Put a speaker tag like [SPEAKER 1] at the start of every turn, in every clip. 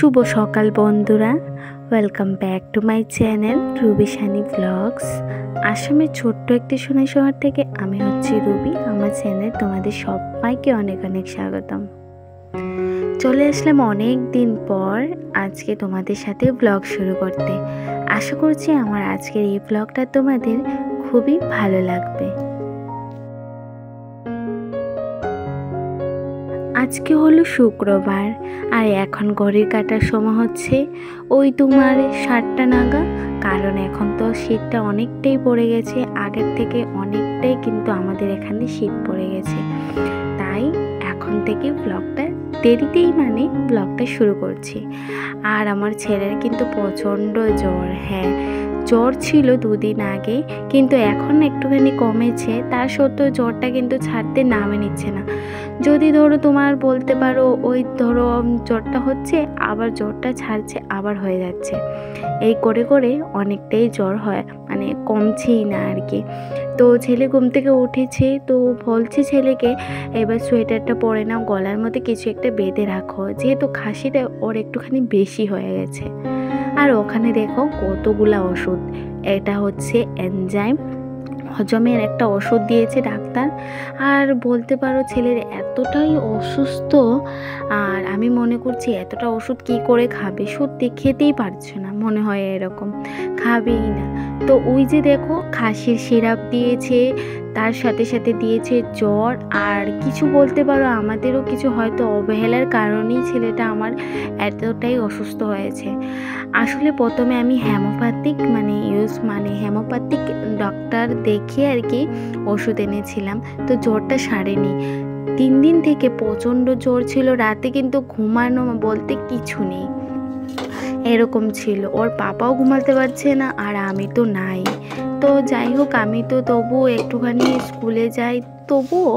[SPEAKER 1] শুভ সকাল বন্ধুরা, welcome back to my channel Ruby Sunny vlogs. আসামের ছোট্ট একটি সোনাই শহর থেকে আমি হচ্ছি রুবি। আমার চ্যানেল তোমাদের সবাইকে অনেক অনেক স্বাগতম। চলে আসলাম অনেক দিন পর আজকে তোমাদের সাথে ব্লগ শুরু করতে। আশা করছি আমার আজকের এই ব্লগটা তোমাদের খুবই ভালো লাগবে। আজকে হলো শুক্রবার আর এখন ঘড়ির কাটার সময় হচ্ছে ওই তোমার 7টা নাগাদ। কারণ এখন তো শীতটা অনেকটাই পড়ে গেছে, আগের থেকে অনেকটাই কিন্তু আমাদের এখানে শীত পড়ে গেছে। তাই এখন থেকে ব্লগটা দেরিতেই ব্লগটা শুরু করছি। আর আমার ছেলের কিন্তু প্রচণ্ড জ্বর। হ্যাঁ, জ্বর ছিল 2 দিন আগে, কিন্তু এখন একটুখানি কমেছে। তার সত্ত্বেও জ্বরটা কিন্তু ছাড়তে নামে নিচ্ছে না। যদি ধরো তোমার বলতে পারো ওই ধরো জ্বরটা হচ্ছে, আবার জ্বরটা ছাড়ছে, আবার হয়ে যাচ্ছে। এই করে করে অনেকটাই জ্বর হয়, কমছেই না আর কি। তো ছেলে ঘুম থেকে উঠেছে, তো বলছি ছেলেকে এবার সোয়েটারটা পরে নাও, গলার মধ্যে কিছু একটা বেঁধে রাখো, যেহেতু খাসিটা ওর একটুখানি বেশি হয়ে গেছে। আর ওখানে দেখো কতগুলা ওষুধ। এটা হচ্ছে এনজাইম হজমের একটা ওষুধ দিয়েছে ডাক্তার। আর বলতে পারো ছেলের এতটাই অসুস্থ, আর আমি মনে করছি এতটা ওষুধ কি করে খাবে, সত্যি খেতেই পারছে না, মনে হয় এরকম খাবেই না। তো ওই যে দেখো খাসির সিরাপ দিয়েছে, তার সাথে সাথে দিয়েছে জ্বর। আর কিছু বলতে পারো আমাদেরও কিছু হয়তো অবহেলার কারণেই ছেলেটা আমার এতটাই অসুস্থ হয়েছে। আসলে প্রথমে আমি হোমিওপ্যাথিক হোমিওপ্যাথিক ডক্টর দেখে আর কি ওষুধ এনেছিলাম, তো জ্বরটা সারেনি। 3 দিন থেকে প্রচণ্ড জ্বর ছিল, রাতে কিন্তু ঘুমানো বলতে কিছু নেই, এরকম ছিল। ওর পাপাও ঘুমাতে পারছে না, আর আমি তো নাই। তো যাই হোক, আমি তো তবুও একটুখানি স্কুলে যাই, তবুও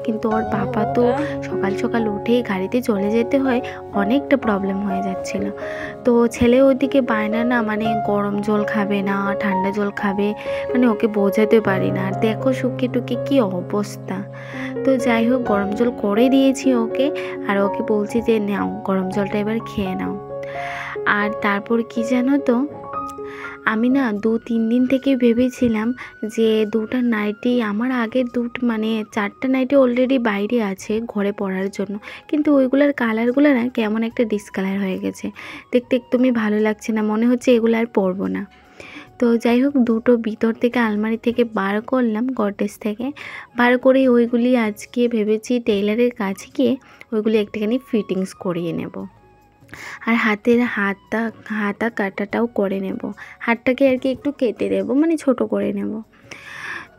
[SPEAKER 1] কিন্তু ওর পাপা তো সকাল সকাল উঠেই গাড়িতে চলে যেতে হয়, অনেকটা প্রবলেম হয়ে যাচ্ছিল। তো ছেলে ওইদিকে বায়না না, গরম জল খাবে না, ঠান্ডা জল খাবে, ওকে বোঝাতে পারি না। আর দেখো শুকিয়ে টুকিয়ে কী অবস্থা। তো যাই হোক, গরম জল করে দিয়েছি ওকে, আর ওকে বলছি যে নাও গরম জলটা এবার খেয়ে নাও। আর তারপর কি জানো তো, আমি না 2-3 দিন থেকে ভেবেছিলাম যে 2টা নাইটি, আমার আগের 4টা নাইটি অলরেডি বাইরে আছে ঘরে পরার জন্য, কিন্তু ওইগুলোর কালারগুলো না কেমন একটা ডিসকালার হয়ে গেছে, দেখতে একদমই ভালো লাগছে না, মনে হচ্ছে এগুলো আর পরবো না। তো যাই হোক, 2টো ভিতর থেকে আলমারি থেকে বার করলাম, গডরেজ থেকে বার করে ওইগুলি আজকে ভেবেছি টেইলারের কাছে গিয়ে ওইগুলি একটুখানি ফিটিংস করিয়ে নেব। আর হাতা কাটাটাও করে নেব, হাতটাকে আর কি একটু কেটে দেবো, ছোট করে নেব।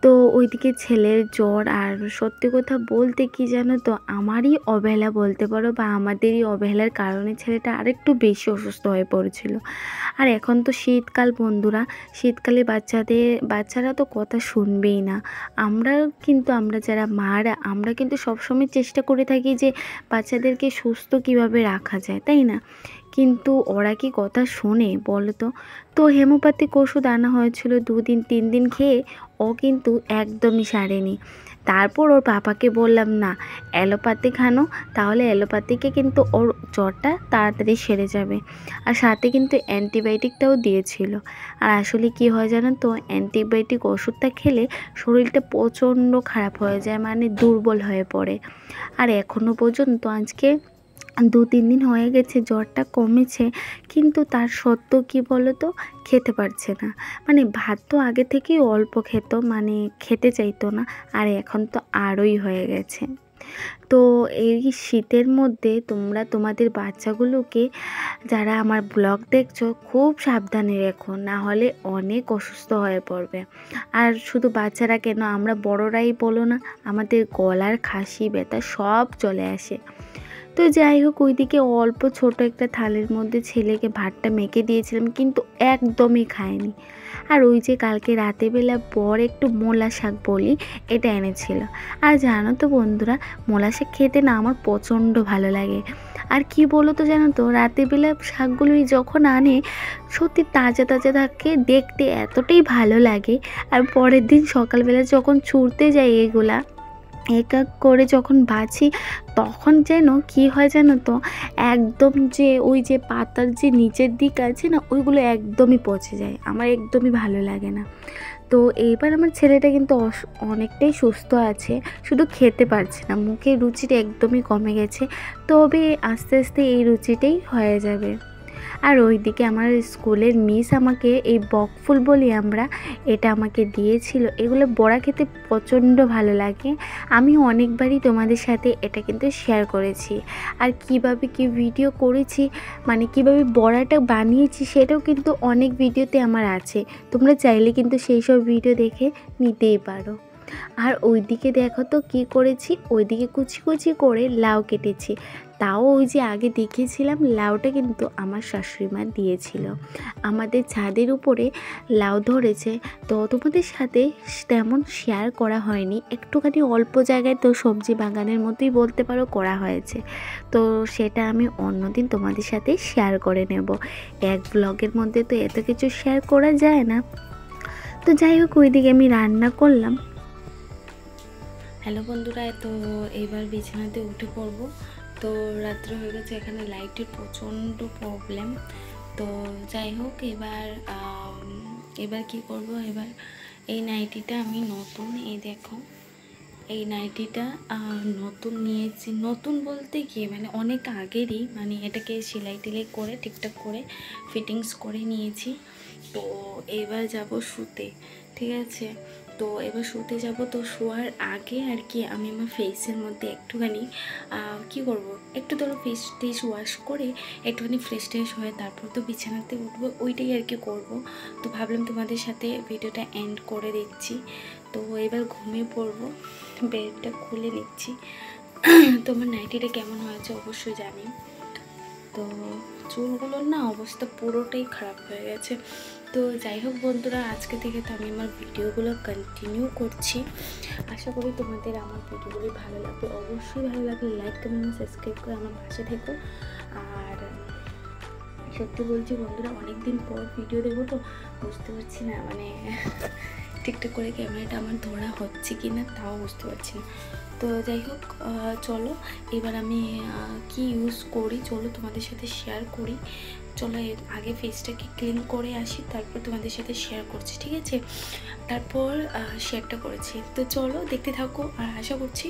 [SPEAKER 1] তো ওইদিকে ছেলের জ্বর। আর সত্যি কথা বলতে কি জানো তো, আমারই অবহেলা বলতে পারো, বা আমাদেরই অবহেলার কারণে ছেলেটা আরেকটু বেশি অসুস্থ হয়ে পড়েছিল। আর এখন তো শীতকাল বন্ধুরা, শীতকালে বাচ্চারা তো কথা শুনবেই না। আমরা যারা মারা, আমরা কিন্তু সবসময় চেষ্টা করে থাকি যে বাচ্চাদেরকে সুস্থ কিভাবে রাখা যায়, তাই না? কিন্তু ওরা কি কথা শোনে বলো তো? তো হোমিওপ্যাথিক ওষুধ আনা হয়েছিল, 2-3 দিন খেয়ে ও কিন্তু একদমই সারেনি। তারপর ওর পাপাকে বললাম না, অ্যালোপ্যাথি খানো, তাহলে অ্যালোপ্যাথিকে কিন্তু ওর জ্বরটা তাড়াতাড়ি সেরে যাবে। আর সাথে কিন্তু অ্যান্টিবায়োটিকটাও দিয়েছিল। আর আসলে কি হয় জানো তো, অ্যান্টিবায়োটিক ওষুধটা খেলে শরীরটা প্রচণ্ড খারাপ হয়ে যায়, দুর্বল হয়ে পড়ে। আর এখনও পর্যন্ত আজকে 2-3 দিন হয়ে গেছে জ্বরটা কমেছে, কিন্তু তার সত্ত্বেও কি বলো তো, খেতে পারছে না। ভাত তো আগে থেকেই অল্প খেত, খেতে চাইতো না, আর এখন তো আরোই হয়ে গেছে। তো এই শীতের মধ্যে তোমরা তোমাদের বাচ্চাগুলোকে, যারা আমার ব্লগ দেখছো, খুব সাবধানে রেখো, না হলে অনেক অসুস্থ হয়ে পড়বে। আর শুধু বাচ্চারা কেন, আমরা বড়রাই বলো না, আমাদের গলার খাসি ব্যথা সব চলে আসে। তো যাই হোক, ওইদিকে অল্প ছোট একটা থালের মধ্যে ছেলেকে ভাতটা মেখে দিয়েছিলাম, কিন্তু একদমই খায়নি। আর ওই যে কালকে রাতেরবেলা বর একটু মূলা শাক বলি এটা এনেছিল। আর জানো তো বন্ধুরা, মূলা শাক খেতে না আমার প্রচণ্ড ভালো লাগে। আর কি বলো তো, জানো তো, রাতেরবেলা শাকগুলোই যখন আনে, সত্যি তাজা তাজা থাকে, দেখতে এতটাই ভালো লাগে। আর পরের দিন সকালবেলা যখন ছুঁড়তে যাই এগুলা, এক এক করে যখন বাছি তখন যেন কি হয় জানো তো, একদম যে ওই যে পাতার যে নিচের দিক আছে না, ওইগুলো একদমই পচে যায়, আমার একদমই ভালো লাগে না। তো এইবার আমার ছেলেটা কিন্তু অনেকটাই সুস্থ আছে, শুধু খেতে পারছে না, মুখের রুচিটা একদমই কমে গেছে, তবে আস্তে আস্তে এই রুচিটাই হয়ে যাবে। আর ওইদিকে আমার স্কুলের মিস আমাকে এই বকফুল বলি আমরা, এটা আমাকে দিয়েছিল। এগুলো বড়া খেতে প্রচণ্ড ভালো লাগে, আমি অনেকবারই তোমাদের সাথে এটা কিন্তু শেয়ার করেছি। আর কিভাবে কি ভিডিও করেছি, মানে কিভাবে বড়াটা বানিয়েছি, সেটাও কিন্তু অনেক ভিডিওতে আমার আছে, তোমরা চাইলে কিন্তু সেই সব ভিডিও দেখে নিতেই পারো। আর ওইদিকে দেখো তো কি করেছি, ওইদিকে কুচি কুচি করে লাউ কেটেছি, তাও ওই যে আগে দেখিয়েছিলাম লাউটা কিন্তু আমার শাশুড়ি মা দিয়েছিল। আমাদের ছাদের উপরে লাউ ধরেছে, তো তোমাদের সাথে তেমন শেয়ার করা হয়নি, একটুখানি অল্প জায়গায় তো সবজি বাগানের মতোই বলতে পারো করা হয়েছে, তো সেটা আমি অন্যদিন তোমাদের সাথে শেয়ার করে নেব। এক ব্লগের মধ্যে তো এত কিছু শেয়ার করা যায় না। তো যাই হোক, ওইদিকে আমি রান্না করলাম। হ্যালো বন্ধুরা, তো এইবার বিছানাতে উঠে পড়ব। তো রাত্রে হয়ে গেছে, এখানে লাইটের প্রচণ্ড প্রবলেম। তো যাই হোক, এবার কি করব, এবার এই নাইটিটা আমি নতুন, এই দেখো এই নাইটিটা নতুন নিয়েছি। নতুন বলতে কি, মানে অনেক আগেরই, মানে এটাকে সেলাই টেলাই করে ঠিকঠাক করে ফিটিংস করে নিয়েছি। তো এবার যাব শুতে, ঠিক আছে। তো এবার শুতে যাব, তো শোয়ার আগে আর কি আমি আমার ফেসের মধ্যে একটুখানি কি করব, একটু ধরো ফেস টেস ওয়াশ করে একটুখানি ফ্রেশ ট্রেশ হয়ে তারপর তো বিছানাতে উঠবো, ওইটাই আর কি করব। তো ভাবলাম তোমাদের সাথে ভিডিওটা এন্ড করে দিচ্ছি। তো এবার ঘুমিয়ে পড়বো, বেডটা খুলে নিচ্ছি। তোমার নাইটিটা কেমন হয়েছে অবশ্যই জানি। তো চুলগুলোর না অবস্থা পুরোটাই খারাপ হয়ে গেছে। তো যাই হোক বন্ধুরা, আজকে থেকে তো আমি আমার ভিডিওগুলো কন্টিনিউ করছি। আশা করি তোমাদের আমার ভিডিওগুলি ভালো লাগবে, অবশ্যই ভালো লাগলে লাইক কমেন্ট সাবস্ক্রাইব করে আমার পাশে থেকো। আর সত্যি বলছি বন্ধুরা, অনেক দিন পর ভিডিও দেবো, তো বুঝতে পারছি না মানে ঠিকঠাক করে ক্যামেরাটা আমার ধরা হচ্ছে কি না তাও বুঝতে পারছি না। তো যাই হোক, চলো এবার আমি কি ইউজ করি চলো তোমাদের সাথে শেয়ার করি। চলো আগে ফেসটাকে ক্লিন করে আসি, তারপর তোমাদের সাথে শেয়ার করছি, ঠিক আছে। তারপর শেয়ারটা করেছি, তো চলো দেখতে থাকো। আর আশা করছি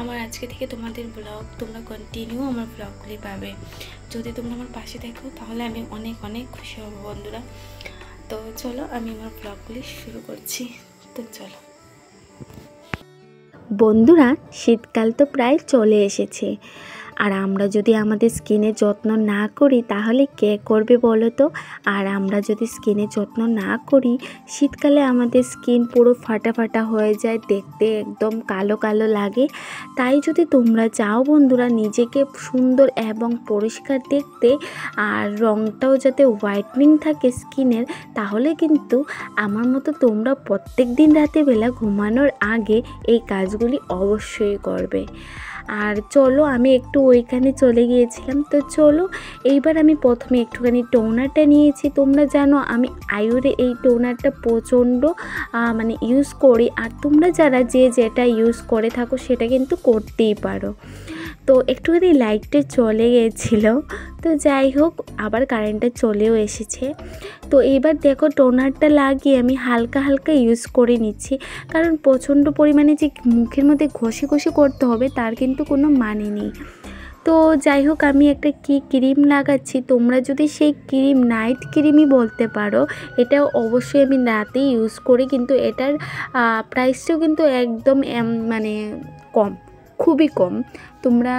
[SPEAKER 1] আমার আজকে থেকে তোমাদের ব্লগ তোমরা কন্টিনিউ আমার ব্লগগুলি পাবে। যদি তোমরা আমার পাশে থাকো তাহলে আমি অনেক অনেক খুশি হব বন্ধুরা। তো চলো আমি আমার ব্লগগুলি শুরু করছি। তো চলো বন্ধুরা, শীতকাল তো প্রায় চলে এসেছে, আর আমরা যদি আমাদের স্কিনের যত্ন না করি তাহলে কে করবে বলো তো। আর আমরা যদি স্কিনের যত্ন না করি, শীতকালে আমাদের স্কিন পুরো ফাটা ফাটা হয়ে যায়, দেখতে একদম কালো কালো লাগে। তাই যদি তোমরা চাও বন্ধুরা নিজেকে সুন্দর এবং পরিষ্কার দেখতে, আর রঙটাও যাতে হোয়াইটনিং থাকে স্কিনের, তাহলে কিন্তু আমার মতো তোমরা প্রত্যেক দিন রাতে বেলা ঘুমানোর আগে এই কাজগুলি অবশ্যই করবে। আর চলো আমি একটু ওইখানে চলে গিয়েছিলাম, তো চলো এইবার আমি প্রথমে একটুখানি টোনারটা নিয়েছি। তোমরা জানো আমি আয়ুরে এই টোনারটা প্রচণ্ড মানে ইউজ করি, আর তোমরা যারা যে যেটা ইউজ করে থাকো সেটা কিন্তু করতেই পারো। তো একটুখানি লাইটটা চলে গিয়েছিলো, তো যাই হোক আবার কারেন্টটা চলেও এসেছে। তো এবার দেখো টোনারটা লাগিয়ে আমি হালকা হালকা ইউজ করে নিচ্ছি, কারণ প্রচণ্ড পরিমাণে যে মুখের মধ্যে ঘষে ঘষে করতে হবে তার কিন্তু কোনো মানে নেই। তো যাই হোক আমি একটা কি ক্রিম লাগাচ্ছি, তোমরা যদি সেই ক্রিম নাইট ক্রিমই বলতে পারো, এটা অবশ্যই আমি রাতেই ইউজ করি, কিন্তু এটার প্রাইসটাও কিন্তু একদম মানে কম, খুবই কম। তোমরা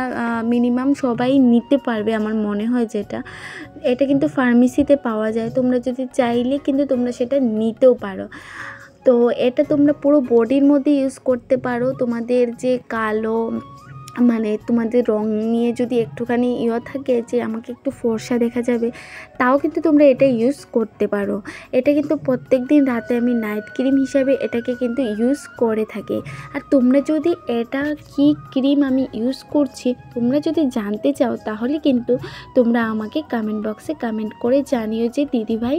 [SPEAKER 1] মিনিমাম সবাই নিতে পারবে আমার মনে হয়, এটা কিন্তু ফার্মেসিতে পাওয়া যায়, তোমরা যদি চাইলে কিন্তু তোমরা সেটা নিতেও পারো। তো এটা তোমরা পুরো বডির মধ্যে ইউজ করতে পারো, তোমাদের যে কালো মানে তোমাদের রং নিয়ে যদি একটুখানি থাকে যে আমাকে একটু ফর্সা দেখা যাবে, তাও কিন্তু তোমরা এটা ইউজ করতে পারো। এটা কিন্তু প্রত্যেক দিন রাতে আমি নাইট ক্রিম হিসাবে এটাকে কিন্তু ইউজ করে থাকি। আর তোমরা যদি এটা কি ক্রিম আমি ইউজ করছি তোমরা যদি জানতে চাও, তাহলে কিন্তু তোমরা আমাকে কমেন্ট বক্সে কমেন্ট করে জানিও যে দিদিভাই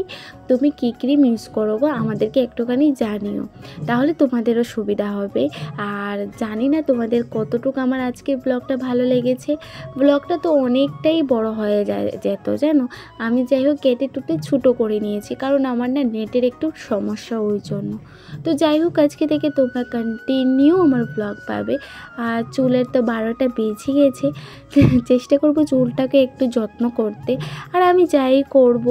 [SPEAKER 1] তুমি কি ক্রিম ইউজ করো গো, আমাদেরকে একটুখানি জানিও, তাহলে তোমাদেরও সুবিধা হবে। আর জানি না তোমাদের কতটুকু আমার আজকের ব্লগটা ভালো লেগেছে। ব্লগটা তো অনেকটাই বড় হয়ে যেত জানো, আমি যাই হোক কেটে টুটে ছোটো করে নিয়েছি, কারণ আমার না নেটের একটু সমস্যা ওই জন্য। তো যাই হোক আজকে থেকে তোমরা কন্টিনিউ আমার ব্লগ পাবে। আর চুলের তো 12টা বেজে গেছে, চেষ্টা করব চুলটাকে একটু যত্ন করতে। আর আমি যাই করব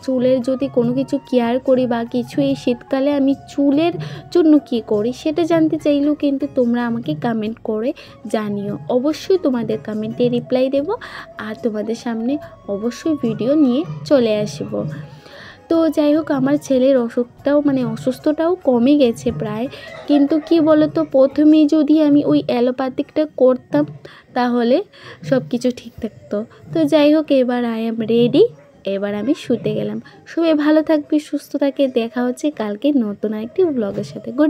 [SPEAKER 1] চুলের যদি কোনো কিছু কেয়ার করি বা কিছু এই শীতকালে আমি চুলের জন্য কি করি সেটা জানতে চাইলেও কিন্তু তোমরা আমাকে কমেন্ট করে জানিও। অবশ্যই তোমাদের কমেন্টে রিপ্লাই দেব, আর তোমাদের সামনে অবশ্যই ভিডিও নিয়ে চলে আসব। তো যাই হোক আমার ছেলের অসুস্থটাও কমে গেছে প্রায়, কিন্তু কি বলো তো প্রথমেই যদি আমি ওই অ্যালোপ্যাথিকটা করতাম তাহলে সব কিছু ঠিক থাকতো। তো যাই হোক এবার আই এম রেডি, এবার আমি শুতে গেলাম। সবাই ভালো থাকবে, সুস্থ থাকে, দেখা হচ্ছে কালকে নতুন আরেকটি ব্লগের সাথে। গুড।